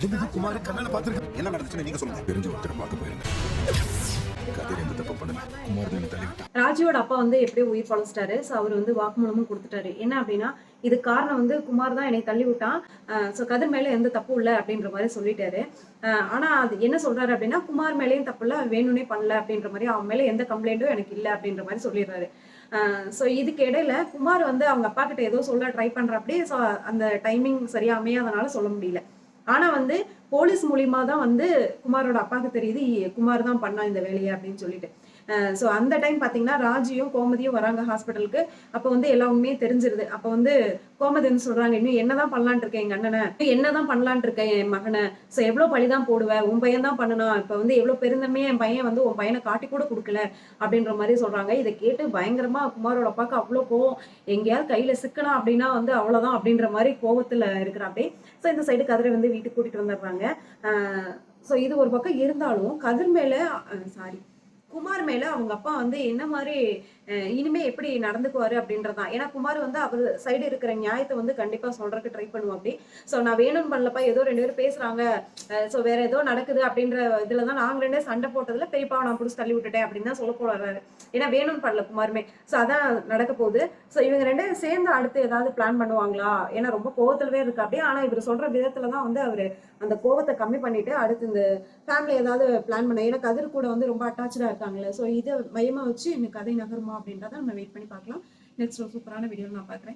குமார் கண்ணனை பார்த்திருக்க என்ன நடந்துச்சுன்னு நீங்க சொல்லுங்க. தெரிஞ்ச ஒருத்தரை பார்க்க போயிருந்தேன். கதிர் எந்த தப்பு பண்ணல. குமார் தான் தள்ளி விட்டான். ராஜியோட அப்பா வந்து எப்படியோ உயிர் பழச்சிட்டாரு. ஸோ அவர் வந்து வாக்குமூலமும் கொடுத்துட்டாரு. என்ன அப்படின்னா இது காரணம் வந்து குமார் தான் என்னை தள்ளி விட்டான். ஸோ கதிர் மேல எந்த தப்பும் இல்லை அப்படின்ற மாதிரி சொல்லிட்டாரு. ஆனா அது என்ன சொல்றாரு அப்படின்னா குமார் மேலேயும் தப்பு இல்லை, வேணும்னே பண்ணல அப்படின்ற மாதிரி, அவன் மேல எந்த கம்ப்ளைண்ட்டும் எனக்கு இல்லை அப்படின்ற மாதிரி சொல்லிடுறாரு. ஸோ இதுக்கு இடையில குமார் வந்து அவங்க அப்பா கிட்ட ஏதோ சொல்ல ட்ரை பண்ற அப்படியே. ஸோ அந்த டைமிங் சரியா அமையாதனால சொல்ல முடியல. ஆனா வந்து போலீஸ் மூலியமா தான் வந்து குமாரோட அப்பாவுக்கு தெரியுது குமார் தான் பண்ணா இந்த வேலையை அப்படின்னு சொல்லிட்டு. ஸோ அந்த டைம் பார்த்தீங்கன்னா ராஜியும் கோமதியும் வராங்க ஹாஸ்பிட்டலுக்கு. அப்போ வந்து எல்லா உண்மையே தெரிஞ்சிருது. அப்போ வந்து கோமதி வந்து சொல்றாங்க, இன்னும் என்னதான் பண்ணலான் இருக்கேன் எங்க அண்ணனை, என்னதான் பண்ணலான் இருக்கேன் என் மகனை, ஸோ எவ்வளோ பழிதான் போடுவேன், உன் பையன் தான் பண்ணனா, இப்போ வந்து எவ்வளோ பெருந்தமே என் பையன் வந்து உன் பையனை காட்டி கூட கொடுக்கல அப்படின்ற மாதிரி சொல்றாங்க. இதை கேட்டு பயங்கரமா குமாரோட அப்பாவுக்கு அவ்வளோ கோவம். எங்கேயாவது கையில சிக்கனா அப்படின்னா வந்து அவ்வளோதான் அப்படின்ற மாதிரி கோவத்துல இருக்கிறாப்பே. ஸோ இந்த சைடு கதிரை வந்து வீட்டுக்கு கூட்டிட்டு வந்துடுறாங்க. ஸோ இது ஒரு பக்கம் இருந்தாலும் கதிர் மேல குமார் மேல அவங்க அப்பா வந்து என்ன மாதிரி இனிமே எப்படி நடந்துக்குவாரு அப்படின்றதான். ஏன்னா குமார் வந்து அவர் சைடு இருக்கிற நியாயத்தை வந்து கண்டிப்பா சொல்றதுக்கு ட்ரை பண்ணுவோம் அப்படி. ஸோ நான் வேணும்னு பண்ணலப்பா, ஏதோ 2 பேரும் பேசுறாங்க, ஸோ வேற ஏதோ நடக்குது அப்படின்ற இதுலதான் நாங்க 2 சண்டை போட்டதுல பெரியப்பா நான் புடிச்சு தள்ளி விட்டுட்டேன் அப்படின்னு தான் சொல்ல போறாரு. ஏன்னா வேணும்னு பண்ணல குமாருமே. ஸோ அதான் நடக்க போகுது. ஸோ இவங்க 2 சேர்ந்து அடுத்து ஏதாவது பிளான் பண்ணுவாங்களா, ஏன்னா ரொம்ப கோவத்துலவே இருக்கு அப்படியே. ஆனா இவர் சொல்ற விதத்துலதான் வந்து அவரு அந்த கோவத்தை கம்மி பண்ணிட்டு அடுத்து இந்த ஃபேமிலி ஏதாவது பிளான் பண்ண. ஏன்னா கதிர் கூட வந்து ரொம்ப அட்டாச்சா இருக்காங்களே. ஸோ இதை மையமா வச்சு இந்த கதை நகருமா அப்படின்றத நம்ம வெயிட் பண்ணி பார்க்கலாம். நெக்ஸ்ட் ஒரு சூப்பரான வீடியோ நான் பார்க்குறேன்.